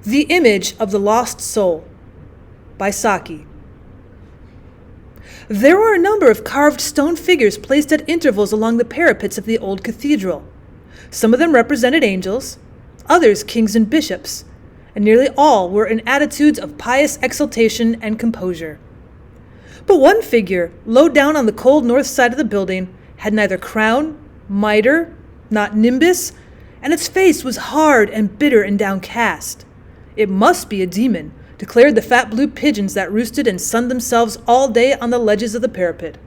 The Image of the Lost Soul by Saki. There were a number of carved stone figures placed at intervals along the parapets of the old cathedral. Some of them represented angels, others kings and bishops, and nearly all were in attitudes of pious exaltation and composure. But one figure, low down on the cold north side of the building, had neither crown, mitre, not nimbus, and its face was hard and bitter and downcast. It must be a demon, declared the fat blue pigeons that roosted and sunned themselves all day on the ledges of the parapet.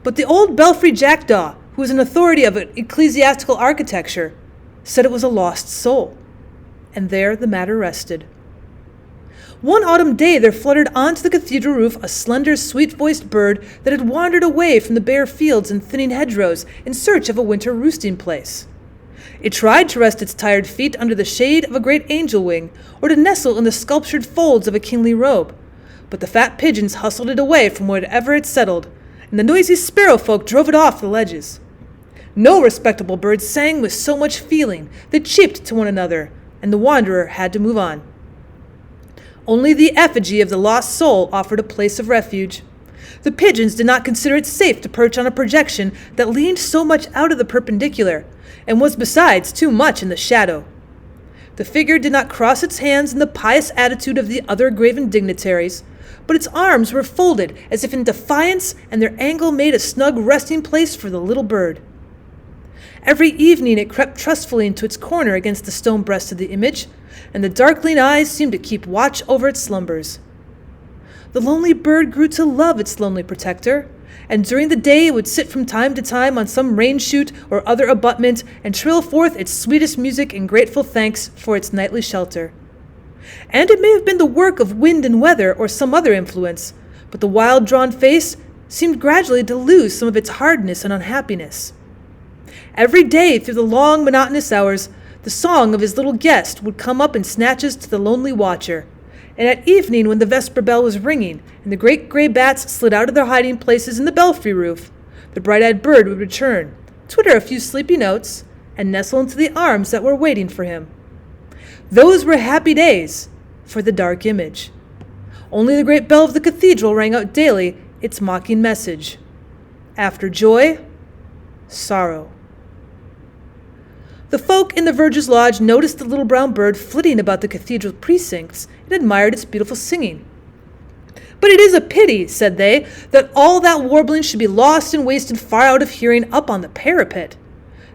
But the old belfry jackdaw, who was an authority of ecclesiastical architecture, said it was a lost soul. And there the matter rested. One autumn day there fluttered onto the cathedral roof a slender, sweet-voiced bird that had wandered away from the bare fields and thinning hedgerows in search of a winter roosting place. It tried to rest its tired feet under the shade of a great angel wing, or to nestle in the sculptured folds of a kingly robe, but the fat pigeons hustled it away from wherever it settled, and the noisy sparrow folk drove it off the ledges. No respectable bird sang with so much feeling. They cheeped to one another, and the wanderer had to move on. Only the effigy of the lost soul offered a place of refuge. The pigeons did not consider it safe to perch on a projection that leaned so much out of the perpendicular, and was besides too much in the shadow. The figure did not cross its hands in the pious attitude of the other graven dignitaries, but its arms were folded as if in defiance, and their angle made a snug resting place for the little bird. Every evening it crept trustfully into its corner against the stone breast of the image, and the darkling eyes seemed to keep watch over its slumbers. The lonely bird grew to love its lonely protector, and during the day it would sit from time to time on some rain-chute or other abutment and trill forth its sweetest music in grateful thanks for its nightly shelter. And it may have been the work of wind and weather or some other influence, but the wild drawn face seemed gradually to lose some of its hardness and unhappiness. Every day through the long monotonous hours, the song of his little guest would come up in snatches to the lonely watcher, and at evening when the vesper bell was ringing and the great gray bats slid out of their hiding places in the belfry roof, the bright-eyed bird would return, twitter a few sleepy notes, and nestle into the arms that were waiting for him. Those were happy days for the dark image. Only the great bell of the cathedral rang out daily its mocking message. After joy, sorrow. The folk in the Verger's Lodge noticed the little brown bird flitting about the cathedral precincts and admired its beautiful singing. "But it is a pity," said they, "that all that warbling should be lost and wasted far out of hearing up on the parapet."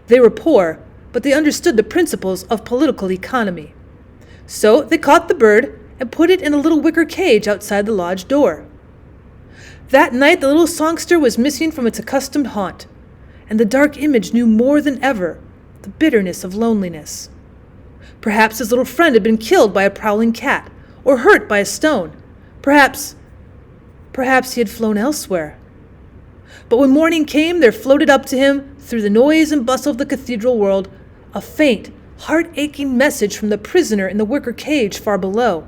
They were poor, but they understood the principles of political economy. So they caught the bird and put it in a little wicker cage outside the lodge door. That night the little songster was missing from its accustomed haunt, and the dark image knew more than ever the bitterness of loneliness. Perhaps his little friend had been killed by a prowling cat, or hurt by a stone. Perhaps he had flown elsewhere. But when morning came, there floated up to him, through the noise and bustle of the cathedral world, a faint, heart-aching message from the prisoner in the wicker cage far below.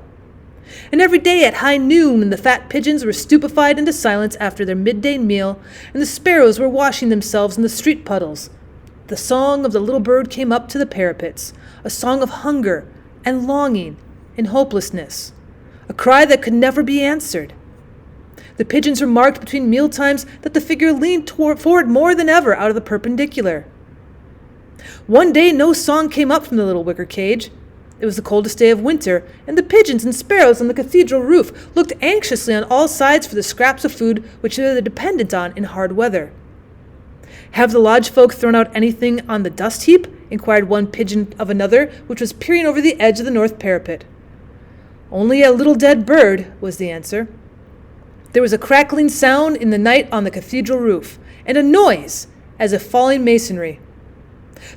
And every day at high noon, when the fat pigeons were stupefied into silence after their midday meal, and the sparrows were washing themselves in the street puddles, the song of the little bird came up to the parapets, a song of hunger and longing and hopelessness, a cry that could never be answered. The pigeons remarked between mealtimes that the figure leaned forward more than ever out of the perpendicular. One day no song came up from the little wicker cage. It was the coldest day of winter, and the pigeons and sparrows on the cathedral roof looked anxiously on all sides for the scraps of food which they were dependent on in hard weather. "Have the lodge folk thrown out anything on the dust heap?" inquired one pigeon of another, which was peering over the edge of the north parapet. "Only a little dead bird," was the answer. There was a crackling sound in the night on the cathedral roof, and a noise as of falling masonry.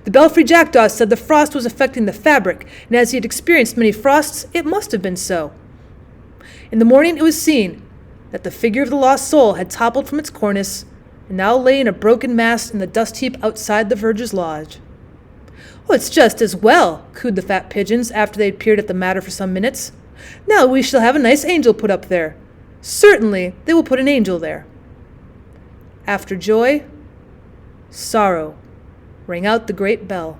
The belfry jackdaw said the frost was affecting the fabric, and as he had experienced many frosts, it must have been so. In the morning it was seen that the figure of the lost soul had toppled from its cornice, and now lay in a broken mass in the dust heap outside the Verger's Lodge. "Oh, it's just as well," cooed the fat pigeons after they had peered at the matter for some minutes. "Now we shall have a nice angel put up there. Certainly they will put an angel there." After joy, sorrow, rang out the great bell.